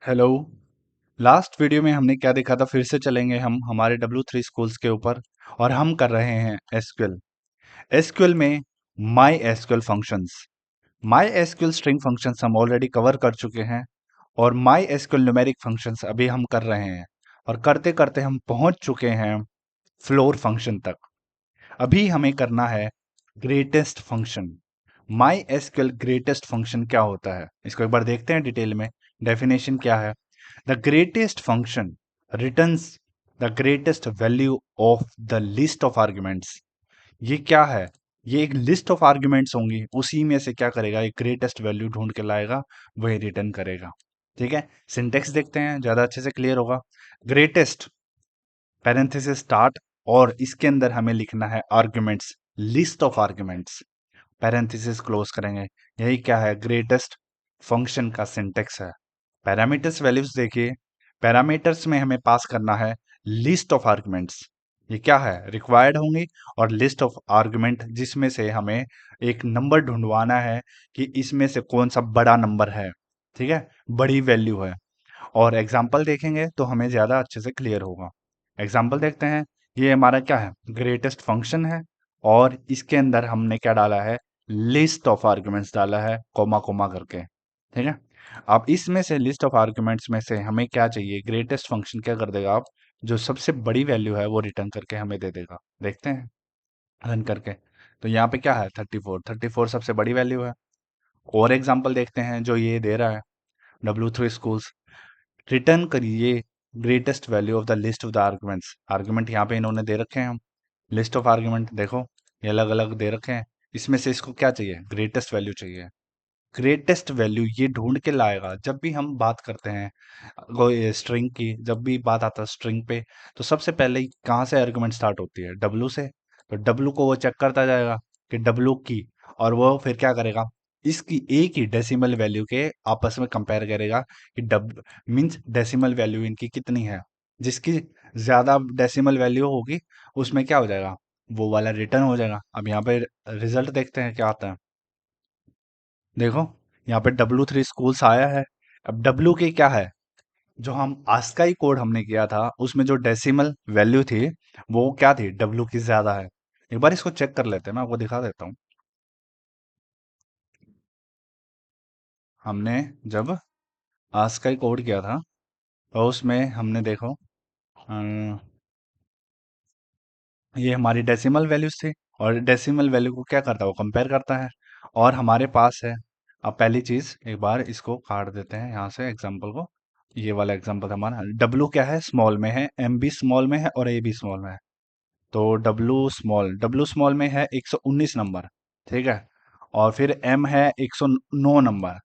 Hello. Last video में हमने क्या देखा था? फिर से चलेंगे हम हमारे W3 स्कूल्स के ऊपर और हम कर रहे हैं एसक्यूएल। एसक्यूएल में my SQL functions, my SQL string functions हम ऑलरेडी कवर कर चुके हैं और माई एसक्यूएल न्यूमेरिक फंक्शंस अभी हम कर रहे हैं और करते करते हम पहुंच चुके हैं फ्लोर फंक्शन तक। अभी हमें करना है greatest function. My SQL greatest function क्या होता है इसको एक बार देखते हैं डिटेल में। डेफिनेशन क्या है? The greatest function returns the greatest value of the list of arguments. ये क्या है? ये एक लिस्ट ऑफ आर्ग्यूमेंट्स होंगी, उसी में से क्या करेगा, एक ग्रेटेस्ट वैल्यू ढूंढ के लाएगा, वही रिटर्न करेगा। ठीक है, सिंटेक्स देखते हैं, ज्यादा अच्छे से क्लियर होगा। ग्रेटेस्ट पैरेंथेसिस स्टार्ट और इसके अंदर हमें लिखना है arguments, list of arguments, parenthesis close करेंगे। यही क्या है? ग्रेटेस्ट फंक्शन का सिंटेक्स है। पैरामीटर्स वैल्यूज देखिए, पैरामीटर्स में हमें पास करना है लिस्ट ऑफ आर्गुमेंट्स। ये क्या है? रिक्वायर्ड होंगी और लिस्ट ऑफ आर्गुमेंट, जिसमें से हमें एक नंबर ढूंढवाना है कि इसमें से कौन सा बड़ा नंबर है। ठीक है, बड़ी वैल्यू है। और एग्जाम्पल देखेंगे तो हमें ज़्यादा अच्छे से क्लियर होगा। एग्जाम्पल देखते हैं। ये हमारा क्या है? ग्रेटेस्ट फंक्शन है और इसके अंदर हमने क्या डाला है? लिस्ट ऑफ आर्ग्यूमेंट्स डाला है, कोमा कोमा करके। ठीक है, अब इसमें से लिस्ट ऑफ आर्ग्यूमेंट्स में से हमें क्या चाहिए? ग्रेटेस्ट फंक्शन क्या कर देगा? आप जो सबसे बड़ी वैल्यू है वो रिटर्न करके हमें दे देगा। देखते हैं रन करके। तो यहाँ पे क्या है? 34। 34 सबसे बड़ी वैल्यू है। और एग्जाम्पल देखते हैं जो ये दे रहा है, W3 स्कूल्स। रिटर्न करिए greatest value of the list of the arguments. Argument यहाँ पे इन्होंने दे रखे हैं, हम लिस्ट ऑफ आर्गुमेंट देखो, ये अलग अलग दे रखे हैं। इसमें से इसको क्या चाहिए? ग्रेटेस्ट वैल्यू चाहिए। ग्रेटेस्ट वैल्यू ये ढूंढ के लाएगा। जब भी हम बात करते हैं कोई स्ट्रिंग की, जब भी बात आता है स्ट्रिंग पे, तो सबसे पहले कहाँ से आर्गुमेंट स्टार्ट होती है? डब्लू से। तो डब्लू को वो चेक करता जाएगा कि डब्लू की, और वो फिर क्या करेगा? इसकी एक ही डेसिमल वैल्यू के आपस में कंपेयर करेगा कि डब मीन्स डेसिमल वैल्यू इनकी कितनी है। जिसकी ज्यादा डेसिमल वैल्यू होगी उसमें क्या हो जाएगा? वो वाला रिटर्न हो जाएगा। अब यहाँ पे रिजल्ट देखते हैं क्या आता है। देखो, यहाँ पे W3 स्कूल्स आया है। अब W की क्या है? जो हम आस्काई कोड हमने किया था उसमें जो डेसिमल वैल्यू थी वो क्या थी? W की ज्यादा है। एक बार इसको चेक कर लेते हैं, मैं आपको दिखा देता हूँ। हमने जब आस्काई कोड किया था तो उसमें हमने देखो, ये हमारी डेसिमल वैल्यूज थी और डेसिमल वैल्यू को क्या करता है? वो कंपेयर करता है। और हमारे पास है, अब पहली चीज एक बार इसको काट देते हैं यहाँ से एग्जांपल को। ये वाला एग्जांपल हमारा डब्लू क्या है? स्मॉल में है, एम भी स्मॉल में है और ए भी स्मॉल में है। तो डब्लू स्मॉल में है 119 नंबर। ठीक है, और फिर एम है 109 नंबर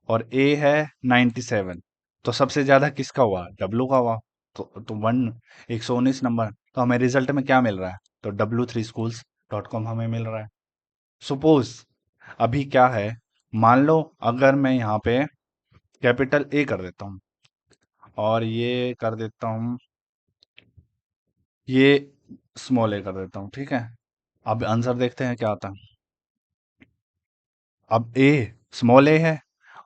और ए है 97। तो सबसे ज्यादा किसका हुआ? डब्लू का हुआ। तो 119 नंबर। तो हमें रिजल्ट में क्या मिल रहा है? तो W3schools.com हमें मिल रहा है। सपोज अभी क्या है, मान लो अगर मैं यहाँ पे कैपिटल ए कर देता हूँ और ये कर देता हूँ, ये स्मॉल ए कर देता हूँ। ठीक है, अब आंसर देखते हैं क्या आता है। अब ए स्मॉल ए है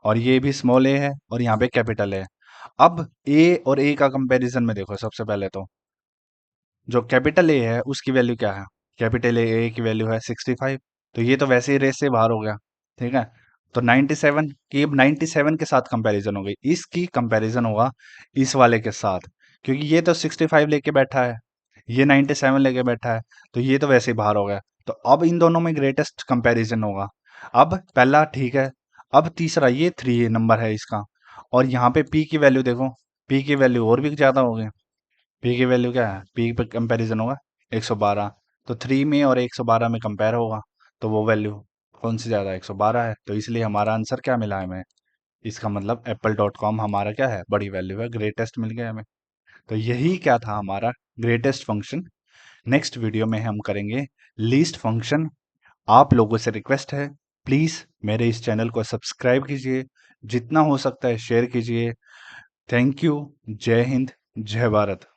और ये भी स्मॉल ए है और यहाँ पे कैपिटल है। अब ए और ए का कंपैरिजन में देखो, सबसे पहले तो जो कैपिटल ए है उसकी वैल्यू क्या है? कैपिटल ए की वैल्यू है 65। तो ये तो वैसे ही रेस से बाहर हो गया। ठीक है, तो 97 की, अब 97 के साथ कंपैरिजन हो गई, इसकी कंपैरिजन होगा इस वाले के साथ, क्योंकि ये तो 65 लेके बैठा है, ये 97 लेके बैठा है। तो ये तो वैसे ही बाहर हो गया। तो अब इन दोनों में ग्रेटेस्ट कंपैरिजन होगा। अब पहला ठीक है, अब तीसरा ये 3 नंबर है इसका, और यहाँ पे पी की वैल्यू देखो, पी की वैल्यू और भी ज्यादा हो गई। पी की वैल्यू क्या है? पी पे कंपैरिजन होगा 112। तो 3 में और 112 में कंपेयर होगा, तो वो वैल्यू कौन सी ज़्यादा? 112 है। तो इसलिए हमारा आंसर क्या मिला हमें? इसका मतलब apple.com हमारा क्या है? बड़ी वैल्यू है, ग्रेटेस्ट मिल गया हमें। तो यही क्या था हमारा ग्रेटेस्ट फंक्शन। नेक्स्ट वीडियो में हम करेंगे लीस्ट फंक्शन। आप लोगों से रिक्वेस्ट है, प्लीज़ मेरे इस चैनल को सब्सक्राइब कीजिए, जितना हो सकता है शेयर कीजिए। Thank you. जय हिंद, जय भारत।